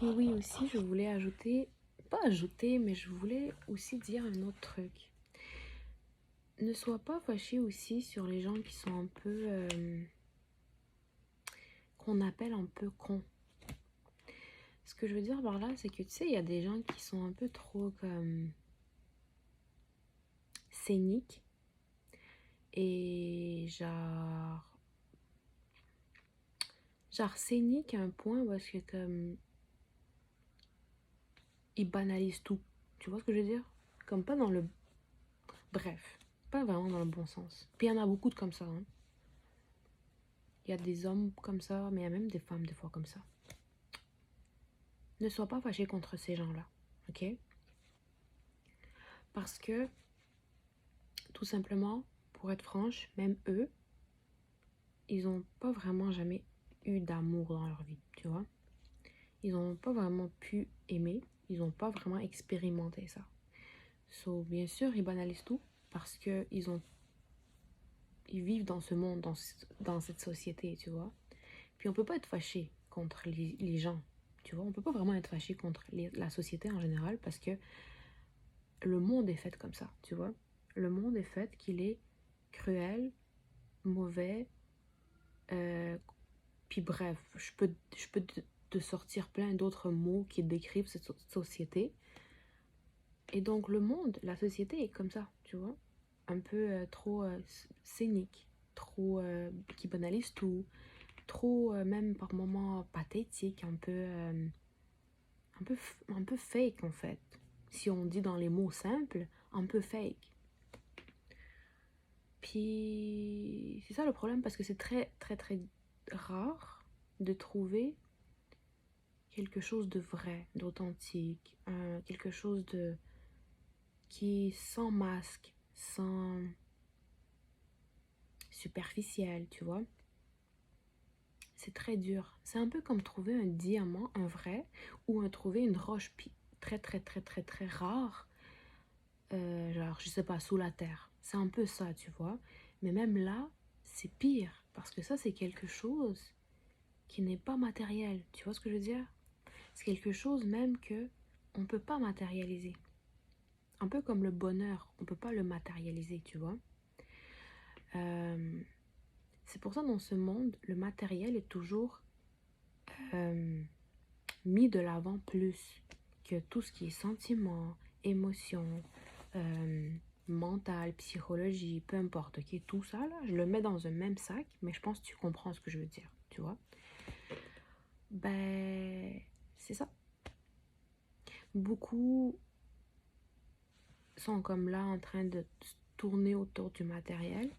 Puis oui, aussi, je voulais ajouter, pas ajouter, mais je voulais aussi dire un autre truc. Ne sois pas fâché aussi sur les gens qui sont un peu, qu'on appelle un peu cons. Ce que je veux dire par là, c'est que tu sais, il y a des gens qui sont un peu trop comme scéniques et genre scénique à un point parce que comme ils banalisent tout. Tu vois ce que je veux dire? Comme pas dans le... Bref, pas vraiment dans le bon sens. Puis il y en a beaucoup de comme ça, hein. Il y a des hommes comme ça, mais il y a même des femmes des fois comme ça. Ne sois pas fâché contre ces gens-là, ok? Parce que, tout simplement, pour être franche, même eux, ils n'ont pas vraiment jamais eu d'amour dans leur vie, tu vois? Ils n'ont pas vraiment pu aimer, ils n'ont pas vraiment expérimenté ça. So, bien sûr, ils banalisent tout parce que ils vivent dans ce monde, dans cette société, tu vois? Puis on peut pas être fâché contre les gens, tu vois? On peut pas vraiment être fâché contre la société en général parce que le monde est fait comme ça, tu vois? Le monde est fait qu'il est cruel, mauvais, euh, puis bref, je peux te sortir plein d'autres mots qui décrivent cette société. Et donc le monde, la société est comme ça, tu vois? Un peu trop scénique, trop qui banalise tout, trop même par moments pathétique, un peu fake en fait. Si on dit dans les mots simples, un peu fake. Puis c'est ça le problème parce que c'est très très très rare de trouver quelque chose de vrai, d'authentique, quelque chose de qui est sans masque, sans superficiel, tu vois. C'est très dur. C'est un peu comme trouver un diamant, un vrai, ou trouver une roche très très très très très rare, genre je sais pas, sous la terre. C'est un peu ça, tu vois. Mais même là, c'est pire, parce que ça c'est quelque chose qui n'est pas matériel. Tu vois ce que je veux dire? C'est quelque chose même que on peut pas matérialiser. Un peu comme le bonheur, on peut pas le matérialiser, tu vois. Euh, c'est pour ça dans ce monde, le matériel est toujours euh, mis de l'avant plus que tout ce qui est sentiment, émotion, euh, mental, psychologie, peu importe, ok, tout ça là, je le mets dans un même sac, mais je pense que tu comprends ce que je veux dire, tu vois. Ben, c'est ça. Beaucoup sont comme là en train de tourner autour du matériel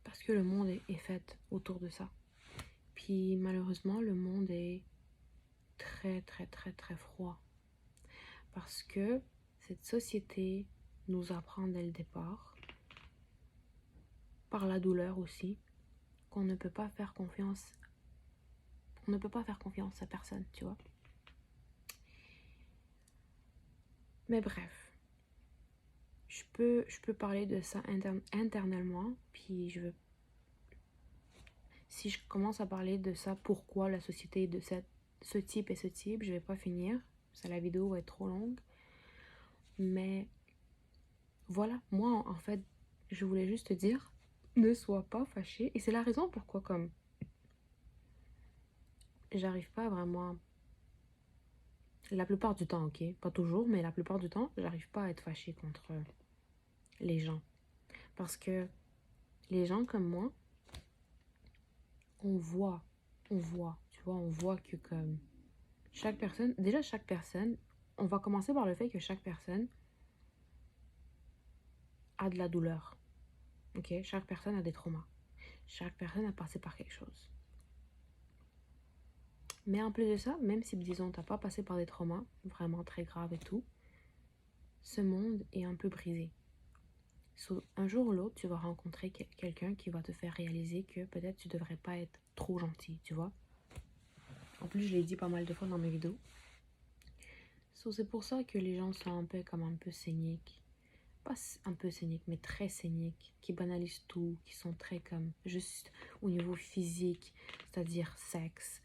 parce que le monde est fait autour de ça. Puis malheureusement, le monde est très très très très froid parce que cette société nous apprend dès le départ, par la douleur aussi, qu'on ne peut pas faire confiance, on ne peut pas faire confiance à personne, tu vois. Mais bref, je peux parler de ça internellement, puis si je commence à parler de ça, pourquoi la société est de ce type et ce type, je vais pas finir, ça la vidéo va être trop longue. Mais voilà, moi en fait, je voulais juste te dire, ne sois pas fâché. Et c'est la raison pourquoi comme j'arrive pas vraiment, la plupart du temps, ok, pas toujours, mais la plupart du temps, j'arrive pas à être fâchée contre les gens. Parce que les gens comme moi, on voit, tu vois, on voit que comme chaque personne, on va commencer par le fait que chaque personne a de la douleur, ok? Chaque personne a des traumas. Chaque personne a passé par quelque chose. Mais en plus de ça, même si, disons, t'as pas passé par des traumas vraiment très graves et tout, ce monde est un peu brisé. So, un jour ou l'autre, tu vas rencontrer quelqu'un qui va te faire réaliser que peut-être tu devrais pas être trop gentil, tu vois. En plus, je l'ai dit pas mal de fois dans mes vidéos. So, c'est pour ça que les gens sont un peu comme un peu scéniques. Pas un peu scéniques, mais très scéniques, qui banalisent tout, qui sont très comme juste au niveau physique, c'est-à-dire sexe,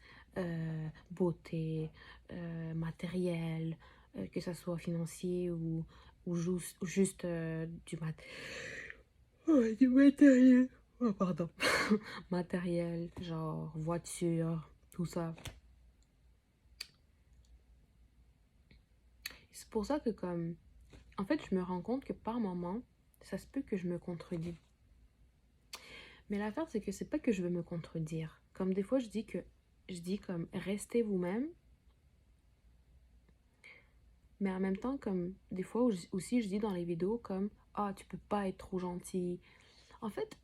beauté, matériel, que ça soit financier ou juste du matériel. Oh, pardon. Matériel, genre voiture, tout ça. C'est pour ça que comme... En fait, je me rends compte que par moment, ça se peut que je me contredis. Mais l'affaire, c'est que c'est pas que je veux me contredire. Comme des fois, je dis comme restez vous-même, mais en même temps, comme des fois aussi, je dis dans les vidéos comme ah, tu peux pas être trop gentil. En fait,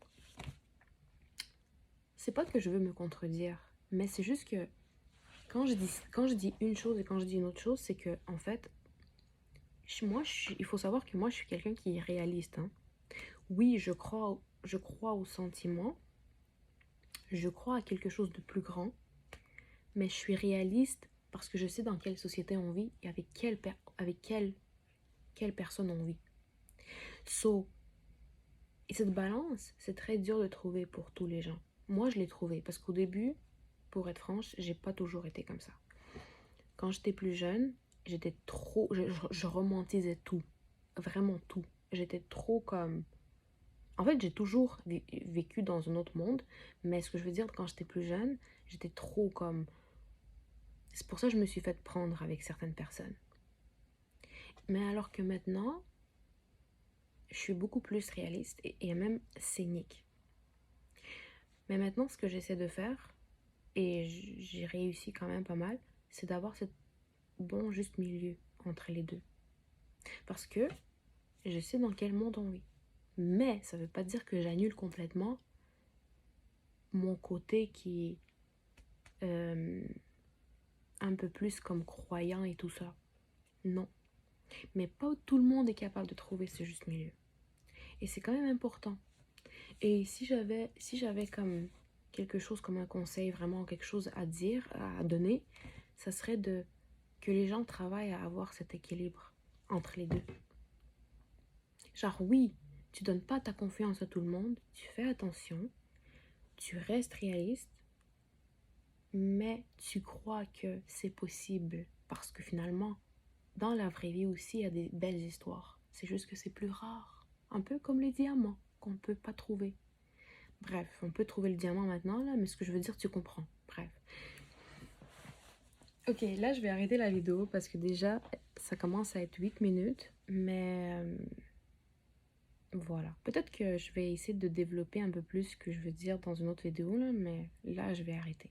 c'est pas que je veux me contredire, mais c'est juste que quand je dis une chose et quand je dis une autre chose, c'est que en fait, il faut savoir que moi, je suis quelqu'un qui est réaliste. Hein. Oui, je crois aux sentiments, je crois à quelque chose de plus grand, mais je suis réaliste parce que je sais dans quelle société on vit et avec quelle personne on vit. So, et cette balance, c'est très dur de trouver pour tous les gens. Moi, je l'ai trouvé parce qu'au début, pour être franche, j'ai pas toujours été comme ça. Quand j'étais plus jeune, j'étais trop... Je romantisais tout. Vraiment tout. J'étais trop comme... En fait, j'ai toujours vécu dans un autre monde, mais ce que je veux dire, quand j'étais plus jeune, j'étais trop comme... C'est pour ça que je me suis fait prendre avec certaines personnes. Mais alors que maintenant, je suis beaucoup plus réaliste et même cynique. Mais maintenant, ce que j'essaie de faire, et j'ai réussi quand même pas mal, c'est d'avoir ce bon juste milieu entre les deux. Parce que je sais dans quel monde on vit. Mais ça ne veut pas dire que j'annule complètement mon côté qui est un peu plus comme croyant et tout ça. Non. Mais pas tout le monde est capable de trouver ce juste milieu. Et c'est quand même important. Et si j'avais comme quelque chose comme un conseil, vraiment quelque chose à dire, à donner, ça serait que les gens travaillent à avoir cet équilibre entre les deux. Genre oui, tu donnes pas ta confiance à tout le monde, tu fais attention, tu restes réaliste, mais tu crois que c'est possible parce que finalement, dans la vraie vie aussi, il y a des belles histoires. C'est juste que c'est plus rare. Un peu comme les diamants qu'on ne peut pas trouver. Bref, on peut trouver le diamant maintenant, là, mais ce que je veux dire, tu comprends. Bref. Ok, là, je vais arrêter la vidéo parce que déjà, ça commence à être 8 minutes, mais voilà. Peut-être que je vais essayer de développer un peu plus ce que je veux dire dans une autre vidéo, là, mais là, je vais arrêter.